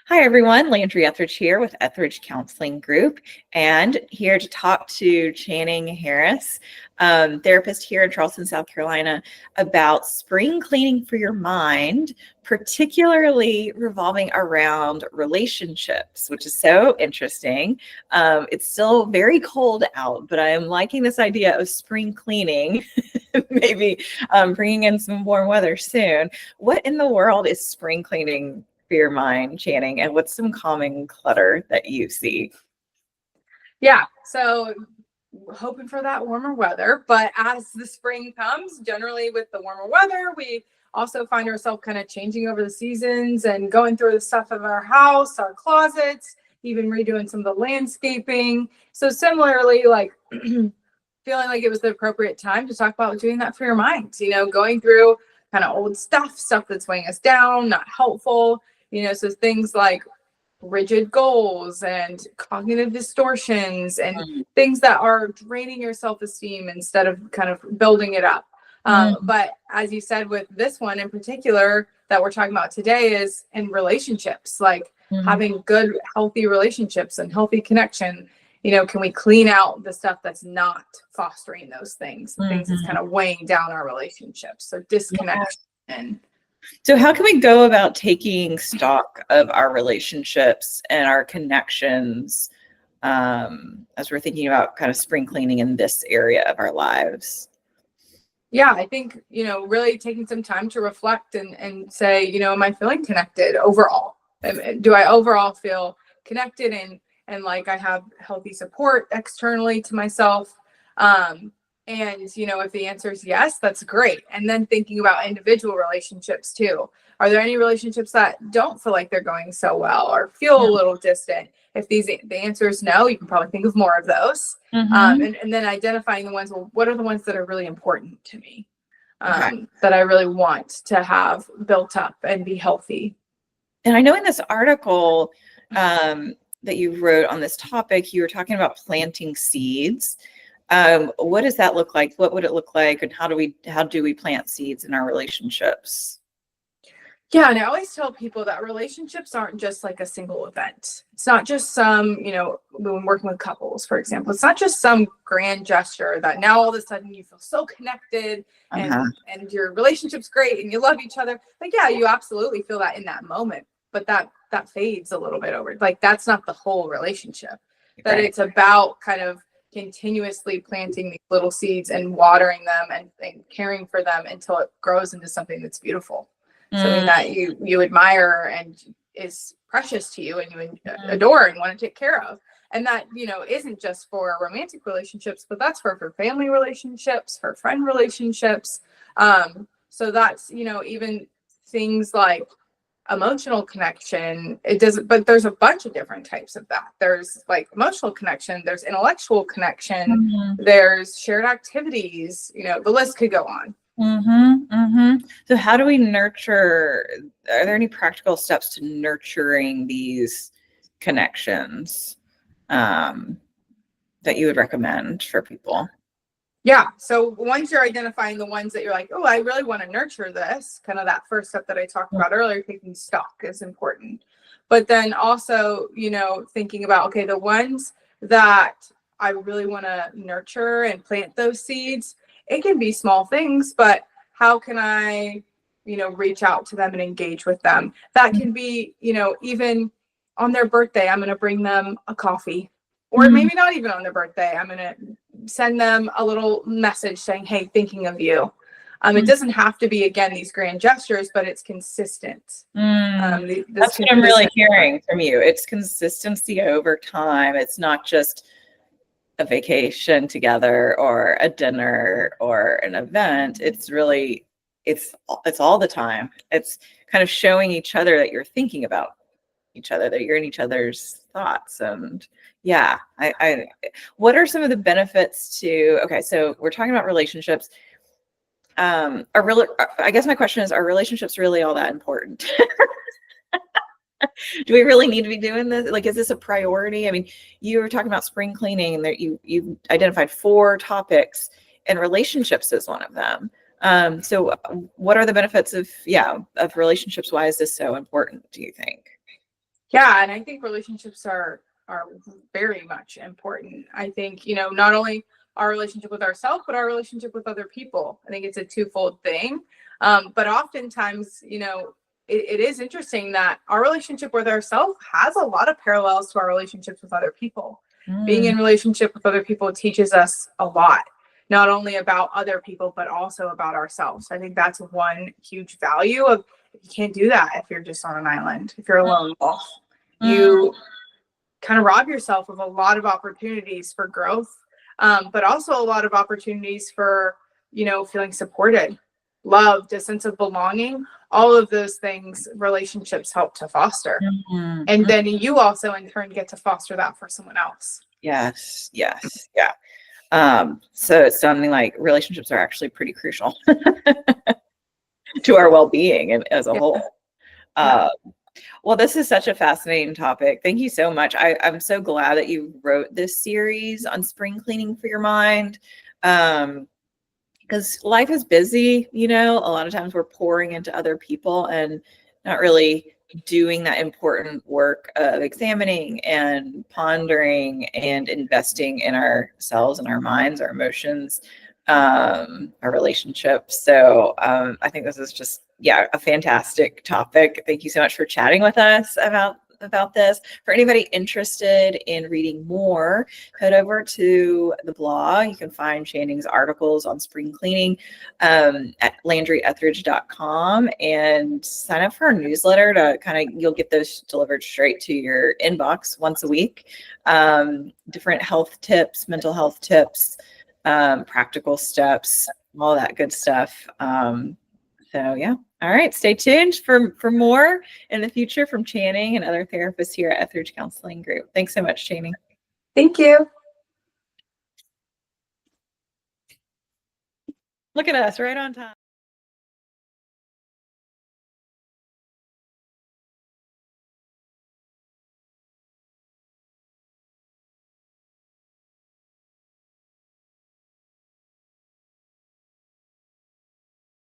Hi, everyone. Landry Etheridge here with Etheridge Counseling Group, and here to talk to Channing Harris, therapist here in Charleston, South Carolina, about spring cleaning for your mind, particularly revolving around relationships, which is so interesting. It's still very cold out, but I am liking this idea of spring cleaning, maybe bringing in some warm weather soon. What in the world is spring cleaning for your mind, Channing, and what's some common clutter that you see? Yeah, so hoping for that warmer weather, but as the spring comes, generally with the warmer weather, we also find ourselves kind of changing over the seasons and going through the stuff of our house, our closets, even redoing some of the landscaping. So similarly, like feeling like it was the appropriate time to talk about doing that for your mind, going through kind of old stuff that's weighing us down, not helpful, so things like rigid goals and cognitive distortions and things that are draining your self-esteem instead of kind of building it up. But as you said, with this one in particular that we're talking about today is in relationships, like having good, healthy relationships and healthy connection. Can we clean out the stuff that's not fostering those things, the things that's kind of weighing down our relationships? So disconnection. So how can we go about taking stock of our relationships and our connections as we're thinking about kind of spring cleaning in this area of our lives? Yeah, I think, really taking some time to reflect and say, am I feeling connected overall? Do I overall feel connected and like I have healthy support externally to myself? And, if the answer is yes, that's great. And then thinking about individual relationships too. Are there any relationships that don't feel like they're going so well or feel a little distant? If the answer is no, you can probably think of more of those. And then identifying the ones, well, what are the ones that are really important to me, that I really want to have built up and be healthy? And I know in this article that you wrote on this topic, you were talking about planting seeds. What does that look like? What would it look like? And how do we plant seeds in our relationships? Yeah, and I always tell people that relationships aren't just like a single event. It's not just some, when working with couples, for example, it's not just some grand gesture that now all of a sudden you feel so connected and your relationship's great and you love each other. Like, yeah, you absolutely feel that in that moment, but that fades a little bit over. Like, that's not the whole relationship. That it's about kind of continuously planting these little seeds and watering them and caring for them until it grows into something that's beautiful. Something that you admire and is precious to you and you adore and want to take care of. And that, isn't just for romantic relationships, but that's for family relationships, for friend relationships. So that's, even things like emotional connection. It doesn't, but there's a bunch of different types of that. There's like emotional connection, there's intellectual connection, there's shared activities, the list could go on. So how do we nurture? Are there any practical steps to nurturing these connections that you would recommend for people? Yeah. So once you're identifying the ones that you're like, oh, I really want to nurture this, kind of that first step that I talked about earlier, taking stock is important. But then also, thinking about, okay, the ones that I really want to nurture and plant those seeds, it can be small things, but how can I, reach out to them and engage with them? That can be, even on their birthday, I'm going to bring them a coffee, or maybe not even on their birthday. I'm going to send them a little message saying, hey, thinking of you. It doesn't have to be, again, these grand gestures, but it's consistent. That's what I'm really hearing from you. It's consistency over time. It's not just a vacation together or a dinner or an event. It's really, it's all the time. It's kind of showing each other that you're thinking about each other, that you're in each other's thoughts. And yeah, what are some of the benefits to, okay, so we're talking about relationships. I guess my question is, are relationships really all that important? Do we really need to be doing this? Like, is this a priority? I mean, you were talking about spring cleaning and that you identified 4 topics and relationships is one of them. So what are the benefits of relationships? Why is this so important, do you think? Yeah, and I think relationships are very much important. I think, you know, not only our relationship with ourselves, but our relationship with other people. I think it's a twofold thing. But oftentimes, you know, it is interesting that our relationship with ourselves has a lot of parallels to our relationships with other people. Being in relationship with other people teaches us a lot, not only about other people, but also about ourselves. I think that's one huge value of, you can't do that if you're just on an island, if you're a lone wolf. You kind of rob yourself of a lot of opportunities for growth, but also a lot of opportunities for, you know, feeling supported, loved, a sense of belonging. All of those things relationships help to foster. And then you also in turn get to foster that for someone else. Yes. Yes. Yeah. So it's sounding like relationships are actually pretty crucial to our well-being and as a whole. Well, this is such a fascinating topic. Thank you so much. I'm so glad that you wrote this series on spring cleaning for your mind. Because life is busy, you know, a lot of times we're pouring into other people and not really doing that important work of examining and pondering and investing in ourselves and our minds, our emotions, our relationships. So I think this is just, yeah, a fantastic topic. Thank you so much for chatting with us about this. For anybody interested in reading more, head over to the blog. You can find Channing's articles on spring cleaning at LandryEtheridge.com and sign up for our newsletter to you'll get those delivered straight to your inbox once a week. Different health tips, mental health tips, practical steps, all that good stuff. So yeah. All right. Stay tuned for more in the future from Channing and other therapists here at Etheridge Counseling Group. Thanks so much, Channing. Thank you. Look at us, right on time.